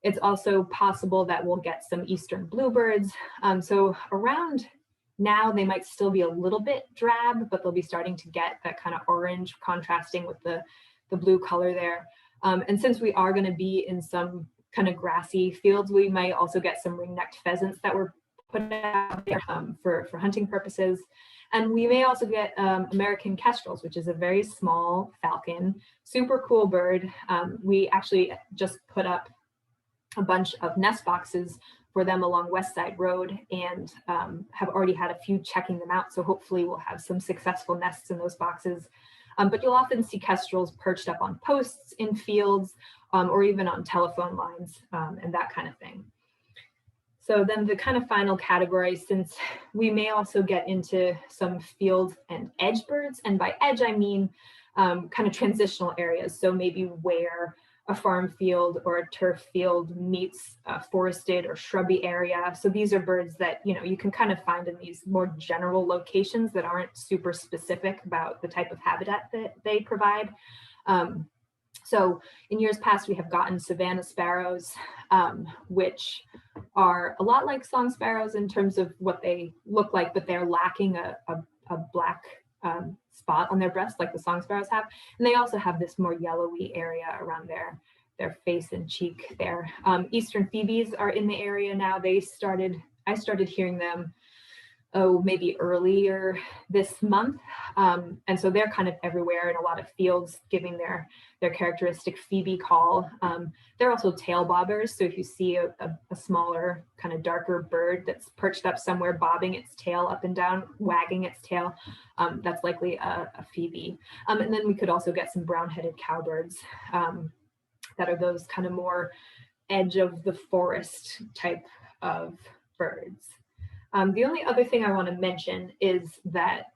It's also possible that we'll get some eastern bluebirds. So around now, they might still be a little bit drab, but they'll be starting to get that kind of orange contrasting with the blue color there. And since we are going to be in some kind of grassy fields, we might also get some ring-necked pheasants that were put out there for hunting purposes. And we may also get American kestrels, which is a very small falcon, super cool bird. We actually just put up a bunch of nest boxes for them along West Side Road, and have already had a few checking them out. So hopefully we'll have some successful nests in those boxes. But you'll often see kestrels perched up on posts in fields, or even on telephone lines, and that kind of thing. So then the kind of final category, since we may also get into some field and edge birds, and by edge I mean kind of transitional areas. So maybe where a farm field or a turf field meets a forested or shrubby area. So these are birds that, you know, you can kind of find in these more general locations that aren't super specific about the type of habitat that they provide. So in years past, we have gotten Savannah Sparrows, which are a lot like song sparrows in terms of what they look like, but they're lacking a black spot on their breast like the song sparrows have. And they also have this more yellowy area around their face and cheek there. Eastern phoebes are in the area now. I started hearing them, maybe earlier this month. And so they're kind of everywhere in a lot of fields, giving their characteristic phoebe call. They're also tail bobbers. So if you see a smaller, kind of darker bird that's perched up somewhere, bobbing its tail up and down, wagging its tail, that's likely a phoebe. And then we could also get some brown-headed cowbirds that are those kind of more edge of the forest type of birds. The only other thing I want to mention is that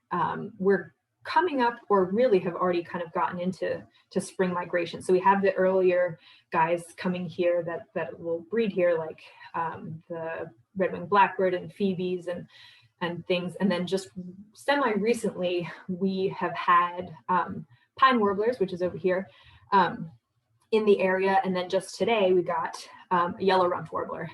we're coming up, or really have already kind of gotten into spring migration. So we have the earlier guys coming here that will breed here, like the red-winged blackbird and phoebes and things. And then just semi-recently, we have had pine warblers, which is over here, in the area. And then just today, we got a yellow rumped warbler.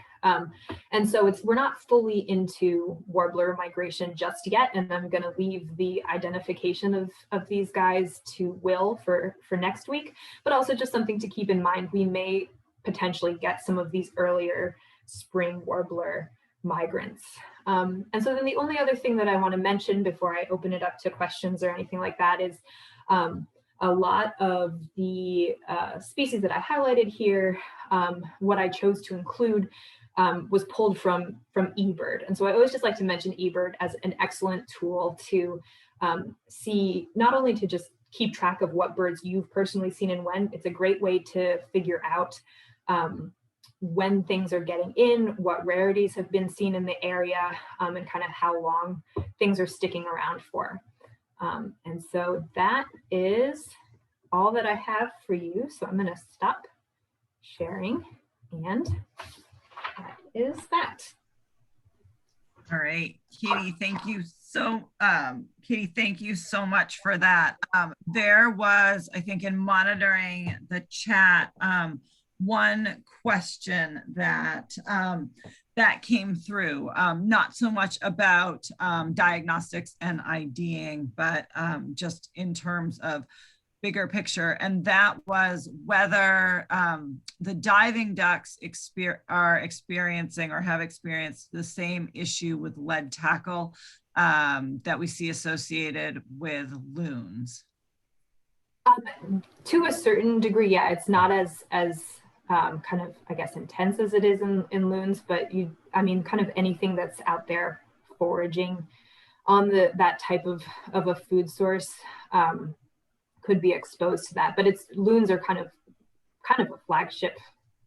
And so we're not fully into warbler migration just yet, and I'm going to leave the identification of these guys to Will for next week, but also just something to keep in mind. We may potentially get some of these earlier spring warbler migrants. And so then the only other thing that I want to mention before I open it up to questions or anything like that is a lot of the species that I highlighted here, what I chose to include was pulled from eBird. And so I always just like to mention eBird as an excellent tool to see, not only to just keep track of what birds you've personally seen and when. It's a great way to figure out when things are getting in, what rarities have been seen in the area, and kind of how long things are sticking around for. And so that is all that I have for you. So I'm going to stop sharing, and that is that. All right, Katy, thank you so much for that. There was, I think, in monitoring the chat, one question that came through, not so much about diagnostics and IDing, but just in terms of bigger picture, and that was whether the diving ducks are experiencing or have experienced the same issue with lead tackle that we see associated with loons. To a certain degree, yeah, it's not as kind of, I guess, intense as it is in loons, but kind of anything that's out there foraging on that type of a food source could be exposed to that. But loons are kind of a flagship,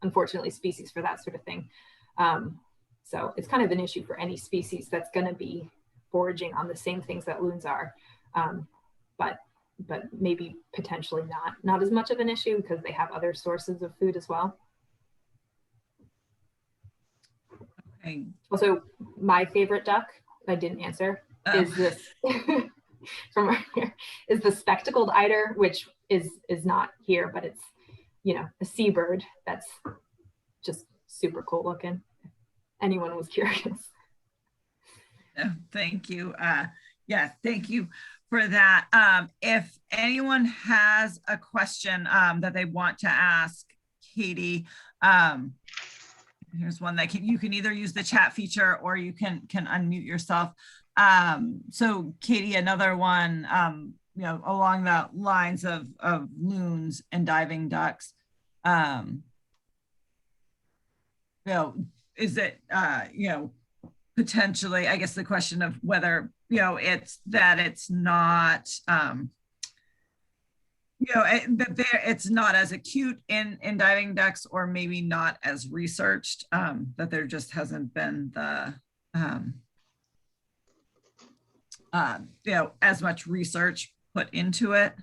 unfortunately, species for that sort of thing. So it's kind of an issue for any species that's going to be foraging on the same things that loons are, but maybe potentially not as much of an issue because they have other sources of food as well. Okay. Also, my favorite duck, I didn't answer, is this from right here, is the spectacled eider, which is not here, but it's, a seabird that's just super cool looking. If anyone was curious. Thank you. Yeah, thank you for that. If anyone has a question that they want to ask Katy, here's one that you can either use the chat feature or you can unmute yourself. So Katy, another one, along the lines of loons and diving ducks, is it, potentially, I guess the question of whether, it's that it's not, it's not as acute in diving ducks, or maybe not as researched, that there just hasn't been the, as much research put into it.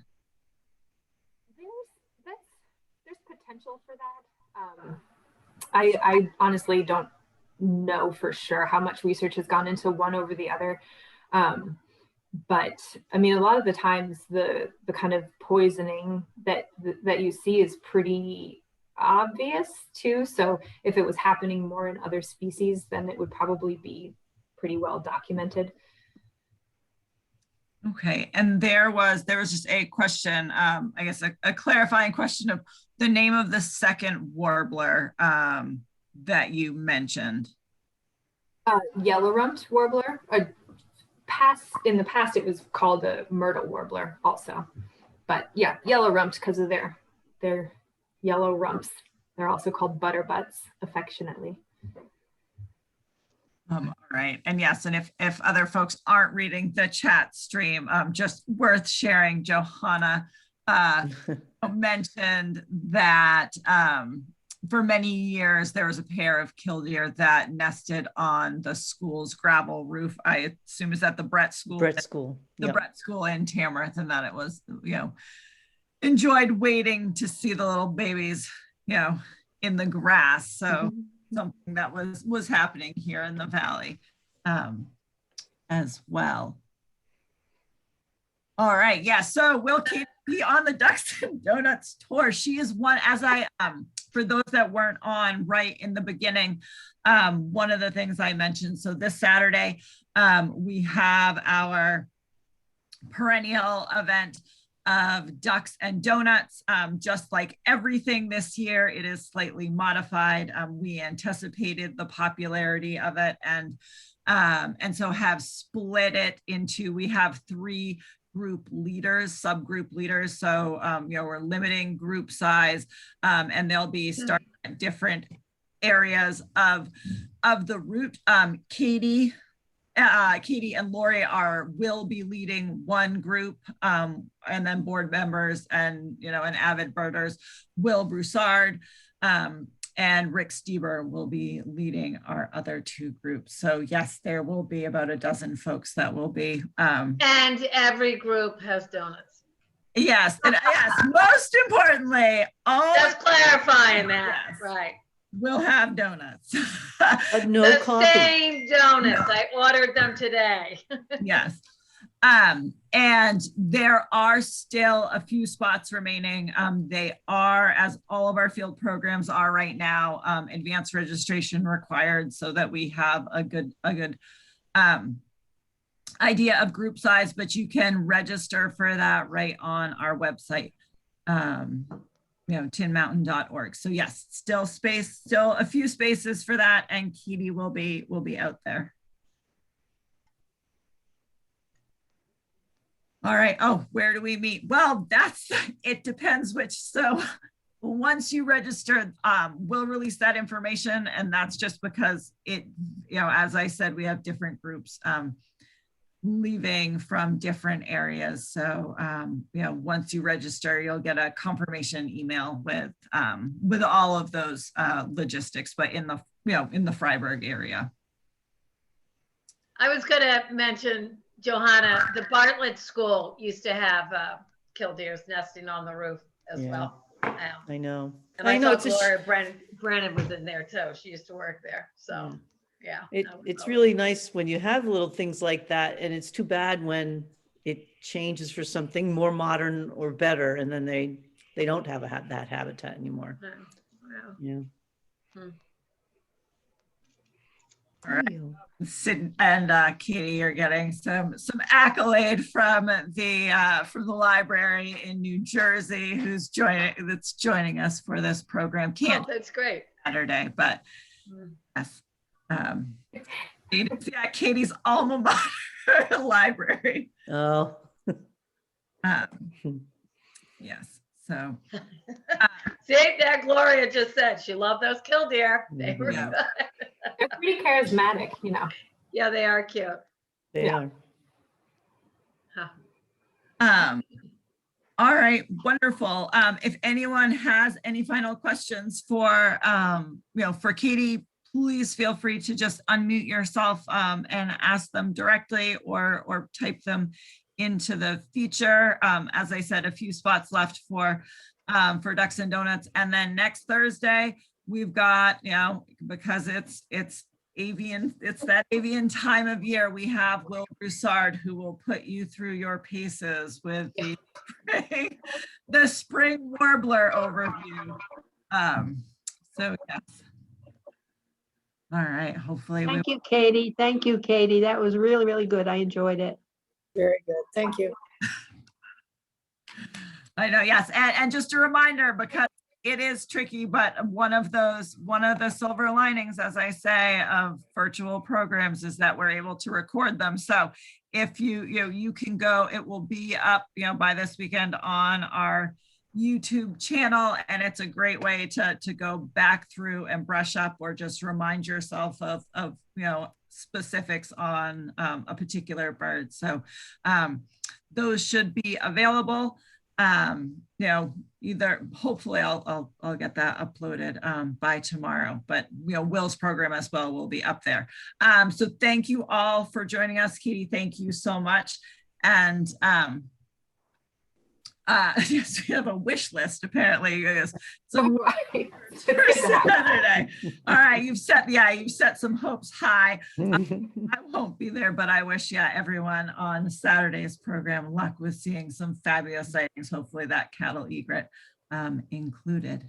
There's potential for that. I honestly don't know for sure how much research has gone into one over the other. But I mean, a lot of the times the kind of poisoning that you see is pretty obvious too. So if it was happening more in other species, then it would probably be pretty well documented. Okay, and there was just a question, I guess a clarifying question of the name of the second warbler that you mentioned. Yellow rumped warbler. In the past, it was called a myrtle warbler also. But yeah, yellow rumped because of their yellow rumps. They're also called butterbutts affectionately. All right, and yes, and if other folks aren't reading the chat stream, just worth sharing, Johanna mentioned that for many years there was a pair of killdeer that nested on the school's gravel roof. I assume is that the Brett School? Brett School. The Yep. Brett School in Tamworth, and that it was, enjoyed waiting to see the little babies, in the grass. So something that was happening here in the valley as well. All right, yeah, so will Katy be on the Ducks and Donuts tour? She is one, as I for those that weren't on right in the beginning, one of the things I mentioned, so this Saturday we have our perennial event of Ducks and Donuts. Just like everything this year, it is slightly modified. We anticipated the popularity of it, and so have split it into, we have 3 group leaders, subgroup leaders. So, we're limiting group size, and they'll be starting at different areas of the route. Katy and Lori will be leading one group, and then board members and avid birders, Will Broussard and Rick Stieber will be leading our other 2 groups. So yes, there will be about a dozen folks that will be. And every group has donuts. Yes, and yes, most importantly, all Just clarifying that, yes, right? We'll have donuts. No The coffee. same donuts. I ordered them today. Yes. And there are still a few spots remaining. They are, as all of our field programs are right now, advanced registration required, so that we have a good idea of group size, but you can register for that right on our website, tinmountain.org. So yes, still a few spaces for that, and Katy will be out there. All right. Oh, where do we meet? Well, it depends which. So once you register, we'll release that information. And that's just because as I said, we have different groups leaving from different areas. So, once you register, you'll get a confirmation email with all of those logistics, but in the Freiburg area. I was going to mention, Johanna, the Bartlett School used to have killdeers nesting on the roof as well. I know. And I know Gloria Brennan was in there too. She used to work there. So yeah. It's really nice when you have little things like that, and it's too bad when it changes for something more modern or better, and then they don't have that habitat anymore. Yeah. All right. Sid and Katy, you're getting some accolade from the library in New Jersey, that's joining us for this program. That's great. Saturday, but yes, Katy's alma mater library. Oh. Yes. So. See, that Gloria just said she loved those killdeer. They were good. They're pretty charismatic, you know. Yeah, they are cute. They Yeah. are. Huh. All right, wonderful. If anyone has any final questions for, for Katy, please feel free to just unmute yourself and ask them directly or type them into the feature. As I said, a few spots left for Ducks and Donuts. And then next Thursday, we've got, because it's avian, it's that avian time of year, we have Will Broussard, who will put you through your paces with the spring warbler overview. So yes. All right, hopefully we Thank you, Katy. Thank you, Katy. That was really, really good. I enjoyed it. Very good. Thank you. I know, yes. And just a reminder, because it is tricky, but one of the silver linings, as I say, of virtual programs is that we're able to record them. So if you can go, it will be up, by this weekend on our YouTube channel, and it's a great way to go back through and brush up or just remind yourself of specifics on a particular bird. So those should be available. Either hopefully I'll get that uploaded by tomorrow, but Will's program as well will be up there. So thank you all for joining us. Katy, thank you so much. And yes, we have a wish list apparently. So Right. for Saturday. All right, you've set some hopes high. I won't be there, but I wish everyone on Saturday's program luck with seeing some fabulous sightings. Hopefully that cattle egret included.